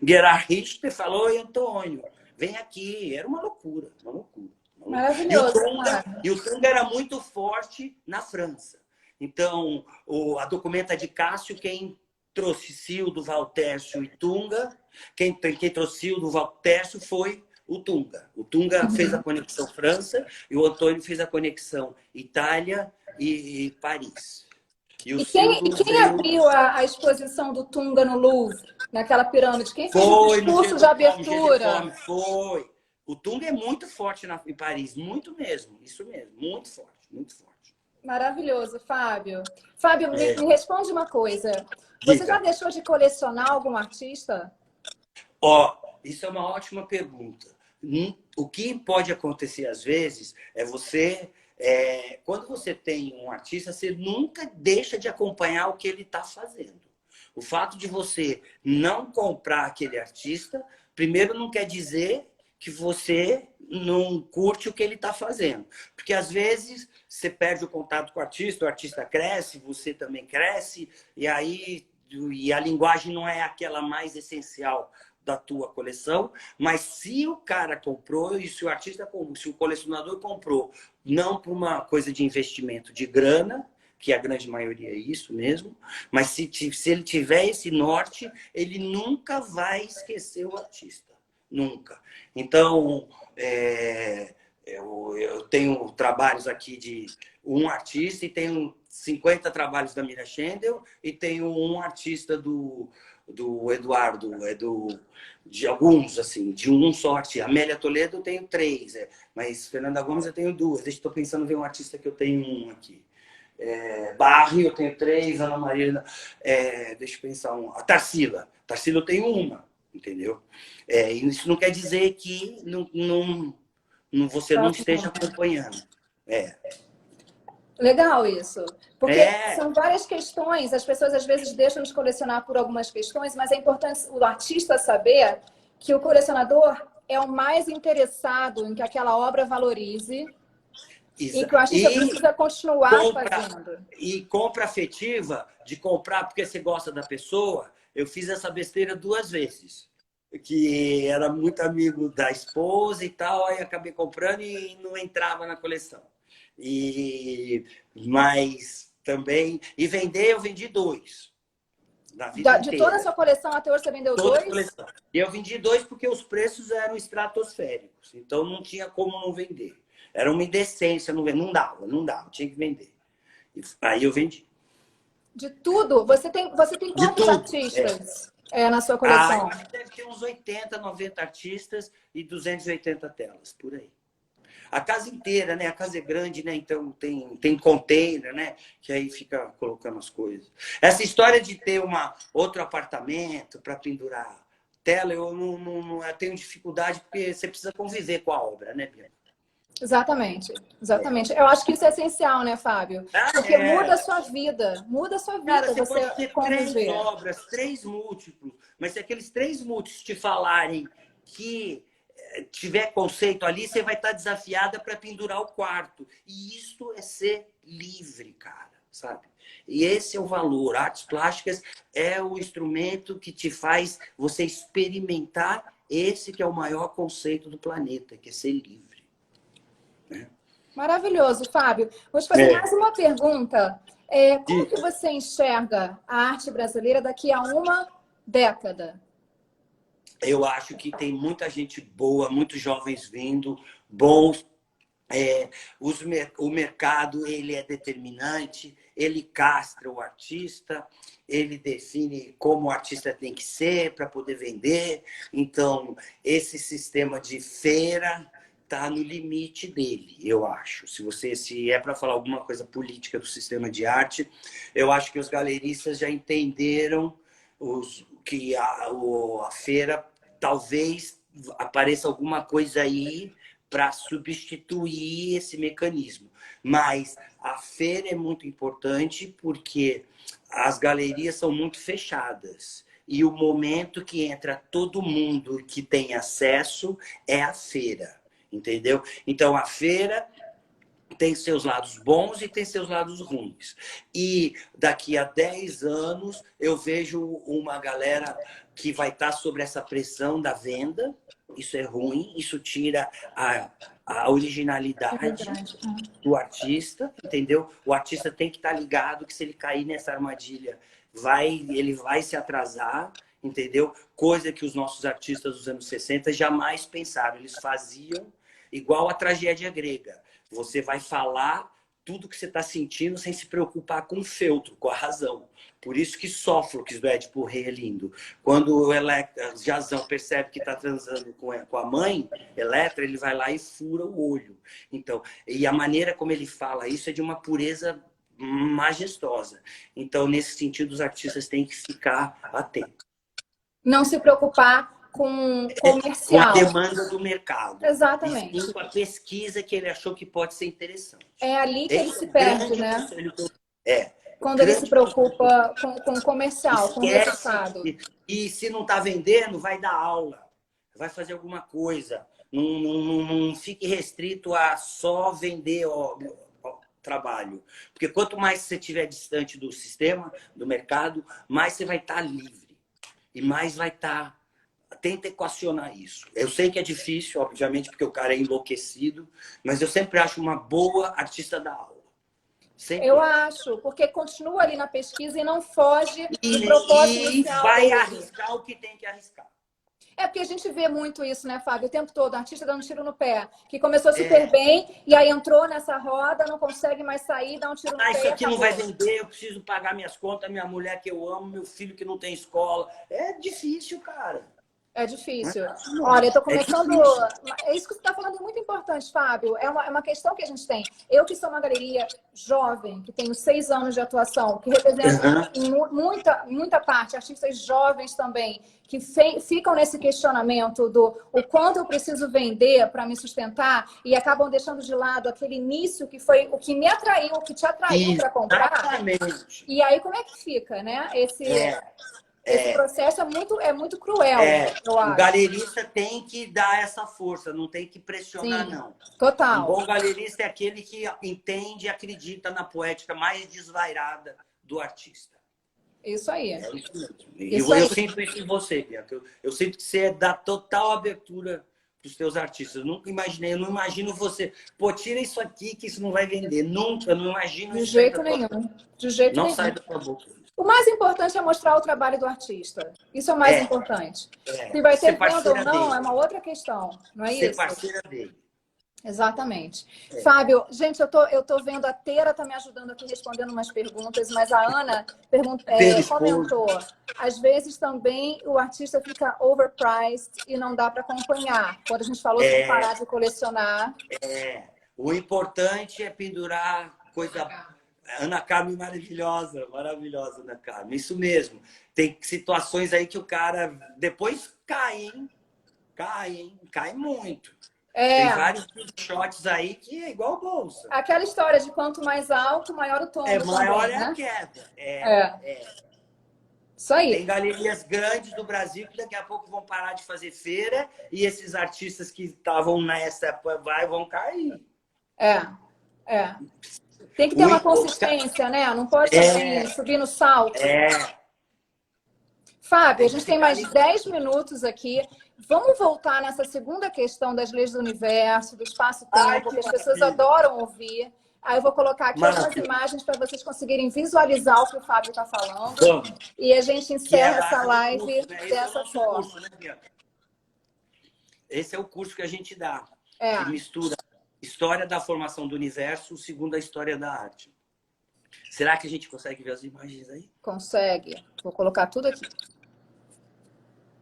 Gerhard Richter falou: oi, Antônio, vem aqui. Era uma loucura, uma loucura. Maravilhoso. E o Tunga era muito forte na França. Então, a Documenta de Cássio, quem trouxe Cildo, Valtércio e Tunga, quem trouxe Cildo, Valtércio foi o Tunga. O Tunga fez a conexão França e o Antônio fez a conexão Itália e Paris. E o E quem Silvio abriu a exposição do Tunga no Louvre, naquela pirâmide? Quem fez o foi no discurso de abertura? GG foi. O Tunga é muito forte em Paris, muito mesmo, isso mesmo, muito forte, muito forte. Maravilhoso, Fábio. Fábio, É, me responde uma coisa. Você já diga. deixou de colecionar algum artista? Ó, isso é uma ótima pergunta. O que pode acontecer às vezes é quando você tem um artista, você nunca deixa de acompanhar o que ele está fazendo. O fato de você não comprar aquele artista, primeiro não quer dizer que você não curte o que ele está fazendo. Porque às vezes você perde o contato com o artista cresce, você também cresce, e a linguagem não é aquela mais essencial da tua coleção, mas se o cara comprou e se o artista comprou, se o colecionador comprou, não por uma coisa de investimento de grana, que a grande maioria é isso mesmo, mas se ele tiver esse norte, ele nunca vai esquecer o artista. Nunca. Então, eu tenho trabalhos aqui de um artista e tenho 50 trabalhos da Mira Schendel e tenho um artista do Eduardo, de alguns, assim, de um só artista. Amélia Toledo eu tenho 3, mas Fernanda Gomes eu tenho 2. Estou pensando em ver um artista que eu tenho um aqui. Barry eu tenho 3, Ana Maria, deixa eu pensar a Tarsila eu tenho uma, entendeu? Isso não quer dizer que você não esteja acompanhando. Legal isso. Porque É, são várias questões, as pessoas às vezes deixam de colecionar por algumas questões, mas é importante o artista saber que o colecionador é o mais interessado em que aquela obra valorize e que o artista precisa continuar fazendo. E compra afetiva, de comprar porque você gosta da pessoa, eu fiz essa besteira 2 vezes. Que era muito amigo da esposa e tal, aí acabei comprando e não entrava na coleção. Mas também. E vender, eu vendi 2. Na vida De toda a inteira. sua coleção até hoje, você vendeu Toda a 2? coleção. E eu vendi 2 porque os preços eram estratosféricos. Então não tinha como não vender. Era uma indecência, não dava, tinha que vender. Aí eu vendi. De tudo? Você tem De quantos tudo. artistas na sua Eu coleção? acho que deve ter uns 80, 90 artistas e 280 telas, por aí. A casa inteira, né? A casa é grande, né? Então tem container, né? Que aí fica colocando as coisas. Essa história de ter outro apartamento para pendurar tela, eu tenho dificuldade porque você precisa conviver com a obra, né, Bianca? Exatamente, exatamente. Eu acho que isso é essencial, né, Fábio? Porque muda a sua vida, Cara, você você pode ter 3 conviver. obras, 3 múltiplos, mas se aqueles 3 múltiplos te falarem que tiver conceito ali, você vai estar desafiada para pendurar o quarto. E isso é ser livre, cara, sabe? E esse é o valor. Artes plásticas é o instrumento que te faz você experimentar esse que é o maior conceito do planeta, que é ser livre. Né? Maravilhoso, Fábio. Vou te fazer mais uma pergunta. Como que você enxerga a arte brasileira daqui a uma década? Eu acho que tem muita gente boa, muitos jovens vindo, bons. O mercado ele é determinante, ele castra o artista, ele define como o artista tem que ser para poder vender. Então, esse sistema de feira está no limite dele, eu acho. Se é para falar alguma coisa política do sistema de arte, eu acho que os galeristas já entenderam que a feira talvez apareça alguma coisa aí para substituir esse mecanismo. Mas a feira é muito importante porque as galerias são muito fechadas. E o momento que entra todo mundo que tem acesso é a feira, entendeu? Então, a feira tem seus lados bons e tem seus lados ruins. E daqui a 10 anos eu vejo uma galera que vai estar sobre essa pressão da venda. Isso é ruim, isso tira a originalidade do artista, entendeu? O artista tem que estar ligado que se ele cair nessa armadilha, ele vai se atrasar, entendeu? Coisa que os nossos artistas dos anos 60 jamais pensaram. Eles faziam igual a tragédia grega. Você vai falar tudo que você está sentindo sem se preocupar com o feltro, com a razão. Por isso que Sófocles, do Édipo Rei, é lindo. Quando o Jasão percebe que está transando com a mãe, Eletra, ele vai lá e fura o olho. Então, e a maneira como ele fala isso é de uma pureza majestosa. Então, nesse sentido, os artistas têm que ficar atentos. Não se preocupar com Com a comercial. demanda do mercado. Exatamente. E sim com a pesquisa que ele achou que pode ser interessante. É ali que ele Esse se é o perde, grande né? conselho que eu... É. Quando ele se preocupa com o comercial, com o Esquece. resultado. E se não está vendendo, vai dar aula. Vai fazer alguma coisa. Não fique restrito a só vender trabalho. Porque quanto mais você estiver distante do sistema, do mercado, mais você vai estar livre. E mais vai estar... Tenta equacionar isso. Eu sei que é difícil, obviamente, porque o cara é enlouquecido, mas eu sempre acho uma boa artista da aula. Sempre. Eu acho, porque continua ali na pesquisa e não foge do propósito inicial vai dele. arriscar o que tem que arriscar. É porque a gente vê muito isso, né, Fábio? O tempo todo, artista dando um tiro no pé, que começou super bem e aí entrou nessa roda, não consegue mais sair, dá um tiro no pé. Isso aqui não vai vender, eu preciso pagar minhas contas, minha mulher que eu amo, meu filho que não tem escola. É difícil, cara. É difícil. Olha, eu tô começando... É isso que você está falando, é muito importante, Fábio. É uma questão que a gente tem. Eu que sou uma galeria jovem, que tenho 6 anos de atuação, que representa muita parte, artistas jovens também, que ficam nesse questionamento do o quanto eu preciso vender para me sustentar e acabam deixando de lado aquele início que foi o que me atraiu, o que te atraiu para comprar. Exatamente. E aí, como é que fica, né? Esse processo é muito cruel, eu acho. O galerista tem que dar essa força, não tem que pressionar, Sim, não. Total. Um bom galerista é aquele que entende e acredita na poética mais desvairada do artista. Isso aí. É isso mesmo. Eu sinto isso em você, Bianca. Eu sinto que você dá total abertura para os teus artistas. Eu nunca imaginei, eu não imagino você. Pô, tira isso aqui que isso não vai vender. Nunca, eu não imagino De isso. jeito nenhum. De jeito nenhum. Não sai da tua boca. O mais importante é mostrar o trabalho do artista. Isso é o mais importante. Se vai ter venda ou não, é uma outra questão. Não é isso? Ser parceira dele. Exatamente. Fábio, gente, eu tô vendo, a Tera tá me ajudando aqui respondendo umas perguntas, mas a Ana comentou, às vezes também o artista fica overpriced e não dá para acompanhar. Quando a gente falou de parar de colecionar. O importante é pendurar coisa... Ana Carmen maravilhosa, Ana Carmen. Isso mesmo. Tem situações aí que o cara depois cai, hein? Cai muito. Tem vários shots aí que é igual bolsa. Aquela história de quanto mais alto, maior o tombo. Maior também, a queda. Isso aí. Tem galerias grandes do Brasil que daqui a pouco vão parar de fazer feira e esses artistas que estavam nessa vão cair. Tem que ter uma consistência, né? Não pode subir no salto. Fábio, a gente tem mais 10 minutos aqui. Vamos voltar nessa segunda questão das leis do universo, do espaço-tempo, que as pessoas adoram ouvir. Aí eu vou colocar aqui algumas imagens para vocês conseguirem visualizar o que o Fábio está falando. E a gente encerra essa live dessa forma. Esse é o curso que a gente dá. Que mistura história da formação do universo segundo a história da arte. Será que a gente consegue ver as imagens aí? Consegue. Vou colocar tudo aqui.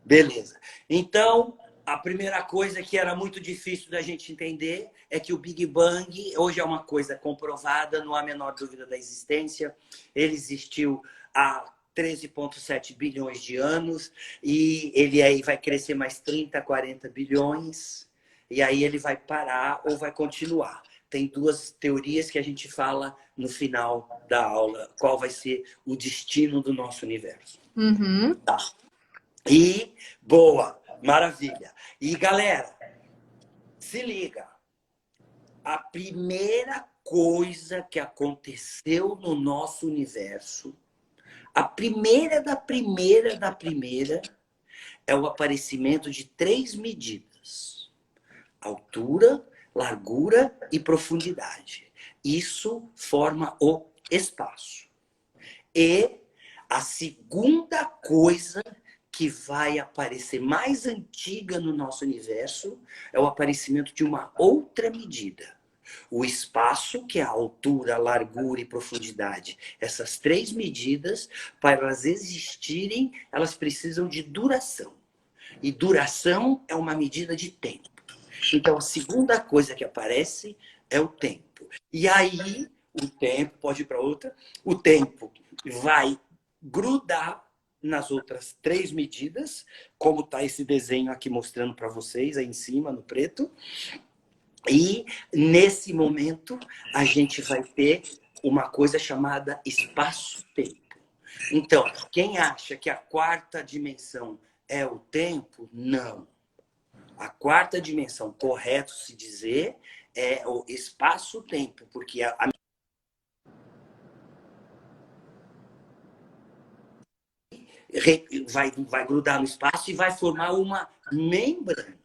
Beleza. Então, a primeira coisa que era muito difícil da gente entender é que o Big Bang hoje é uma coisa comprovada, não há a menor dúvida da existência. Ele existiu há 13,7 bilhões de anos e ele aí vai crescer mais 30, 40 bilhões. E aí ele vai parar ou vai continuar. Tem 2 teorias que a gente fala no final da aula. Qual vai ser o destino do nosso universo. Tá. E, boa, maravilha. E, galera, se liga. A primeira coisa que aconteceu no nosso universo, a primeira da primeira é o aparecimento de 3 medidas. Altura, largura e profundidade. Isso forma o espaço. E a segunda coisa que vai aparecer mais antiga no nosso universo é o aparecimento de uma outra medida, O espaço, que é a altura, largura e profundidade. Essas três medidas, para elas existirem, elas precisam de duração. E duração é uma medida de tempo. Então, a segunda coisa que aparece é o tempo. E aí, o tempo pode ir para outra. O tempo vai grudar nas outras três medidas, como está esse desenho aqui mostrando para vocês, aí em cima, no preto. E, nesse momento, a gente vai ter uma coisa chamada espaço-tempo. Então, quem acha que a quarta dimensão é o tempo, não. A quarta dimensão, correto se dizer, é o espaço-tempo, porque vai grudar no espaço e vai formar uma membrana.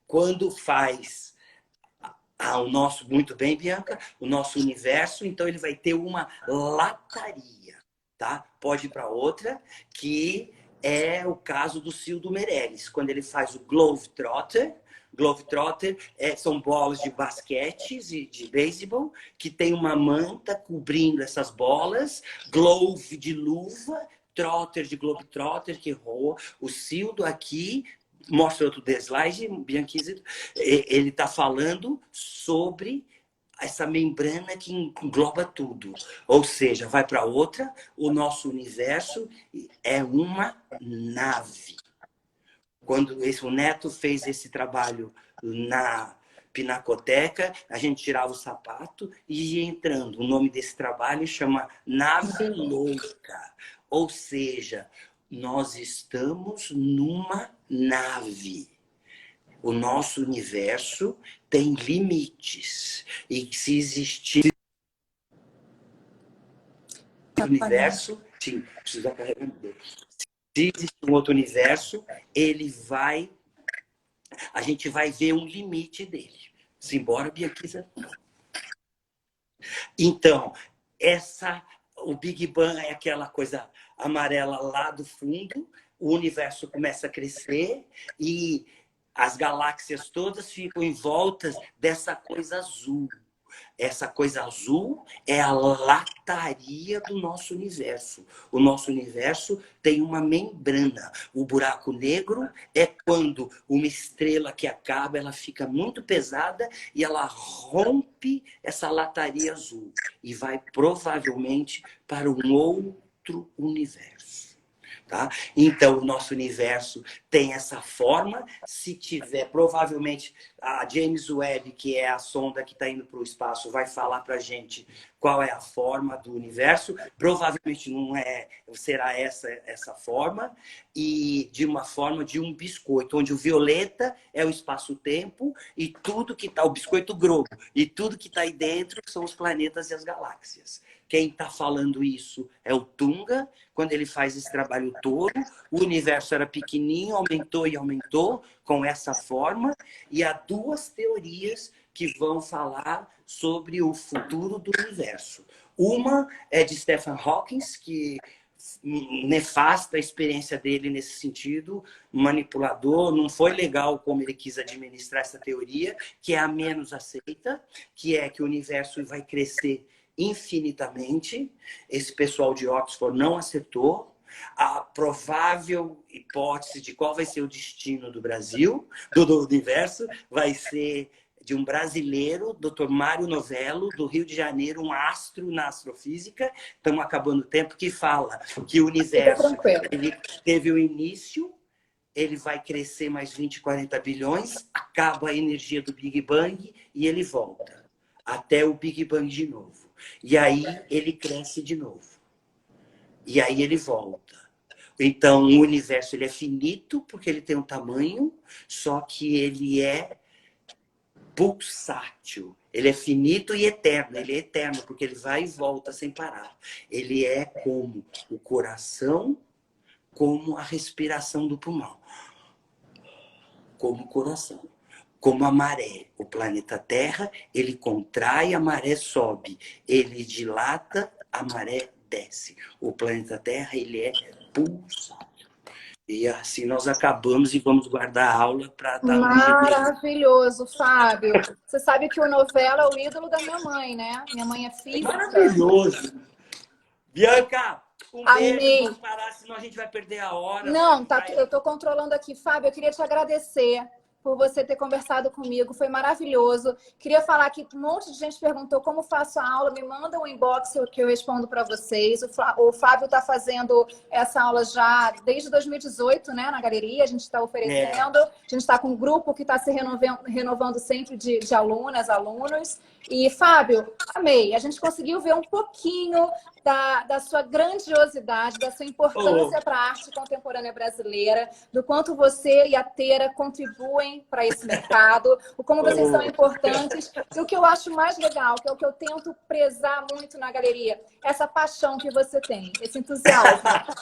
Quando faz o nosso, muito bem, Bianca, o nosso universo, então ele vai ter uma lataria, tá? Pode ir para outra, que é o caso do Cildo Meirelles, quando ele faz o Globetrotter. Globetrotter são bolas de basquete e de beisebol, que tem uma manta cobrindo essas bolas, glove de luva, trotter de Globetrotter, que roa. O Cildo aqui, mostra outro slide, Bianquise, ele está falando sobre essa membrana que engloba tudo. Ou seja, vai para outra, o nosso universo é uma nave. Quando o Neto fez esse trabalho na Pinacoteca, a gente tirava o sapato e ia entrando. O nome desse trabalho chama Nave Louca. Ou seja, nós estamos numa nave. O nosso universo tem limites. E se existir universo, sim, precisa carregar. Se existe um outro universo, a gente vai ver um limite dele. Simbora, Bianquisa. Então, o Big Bang é aquela coisa amarela lá do fundo, o universo começa a crescer e as galáxias todas ficam em volta dessa coisa azul. Essa coisa azul é a lataria do nosso universo. O nosso universo tem uma membrana. O buraco negro é quando uma estrela que acaba, ela fica muito pesada e ela rompe essa lataria azul e vai provavelmente para um outro universo. Tá? Então, o nosso universo tem essa forma. Se tiver, provavelmente, a James Webb, que é a sonda que está indo para o espaço, vai falar para a gente qual é a forma do universo. Provavelmente não será essa forma, e de uma forma de um biscoito, onde o violeta é o espaço-tempo e tudo que está, o biscoito grobo, e tudo que está aí dentro são os planetas e as galáxias. Quem está falando isso é o Tunga, quando ele faz esse trabalho todo. O universo era pequenininho, aumentou e aumentou com essa forma. E há duas teorias que vão falar sobre o futuro do universo. Uma é de Stephen Hawking, que nefasta a experiência dele nesse sentido, manipulador, não foi legal como ele quis administrar essa teoria, que é a menos aceita, que é que o universo vai crescer infinitamente. Esse pessoal de Oxford não acertou. A provável hipótese de qual vai ser o destino do Brasil, do universo, vai ser de um brasileiro, Dr. Mário Novello, do Rio de Janeiro, um astro na astrofísica, estamos acabando o tempo, que fala que o universo ele teve o início, ele vai crescer mais 20, 40 bilhões, acaba a energia do Big Bang e ele volta até o Big Bang de novo. E aí ele cresce de novo. E aí ele volta. Então, o universo ele é finito porque ele tem um tamanho, só que ele é pulsátil. Ele é finito e eterno. Ele é eterno porque ele vai e volta sem parar. Ele é como o coração, como a respiração do pulmão. Como o coração. Como a maré. O planeta Terra, ele contrai, a maré sobe. Ele dilata, a maré desce. O planeta Terra, ele é pulsátil. E assim nós acabamos e vamos guardar a aula para dar no dia dele. Maravilhoso, Fábio. Você sabe que o Novela é o ídolo da minha mãe, né? Minha mãe é física. Maravilhoso. Bianca, um beijo. Amei. Vamos parar, senão a gente vai perder a hora. Não, eu estou controlando aqui. Fábio, eu queria te agradecer por você ter conversado comigo. Foi maravilhoso. Queria falar que um monte de gente perguntou como faço a aula. Me manda um inbox que eu respondo para vocês. O Fábio está fazendo essa aula já desde 2018, né, na galeria. A gente está oferecendo. A gente está com um grupo que está se renovando sempre de alunas, alunos. E, Fábio, amei. A gente conseguiu ver um pouquinho da sua grandiosidade, da sua importância para a arte contemporânea brasileira, do quanto você e a Teira contribuem para esse mercado, o como vocês são importantes. E o que eu acho mais legal, que é o que eu tento prezar muito na galeria, essa paixão que você tem, esse entusiasmo.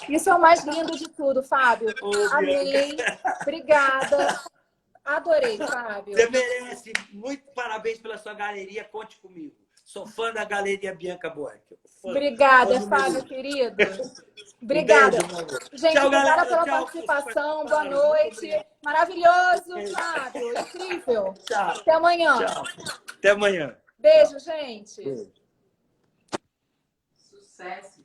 Isso é o mais lindo de tudo, Fábio. Amei. Obrigada. Adorei, Fábio. Você merece. Muito parabéns pela sua galeria. Conte comigo. Sou fã da Galeria Bianca Buarque. Obrigada, Fábio, querido. Obrigada. Gente, tchau, obrigada galera. pela Tchau, participação. Boa noite. Maravilhoso, Fábio. Incrível. Tchau. Até amanhã. Tchau. Até amanhã. Beijo, gente. Beijo. Sucesso.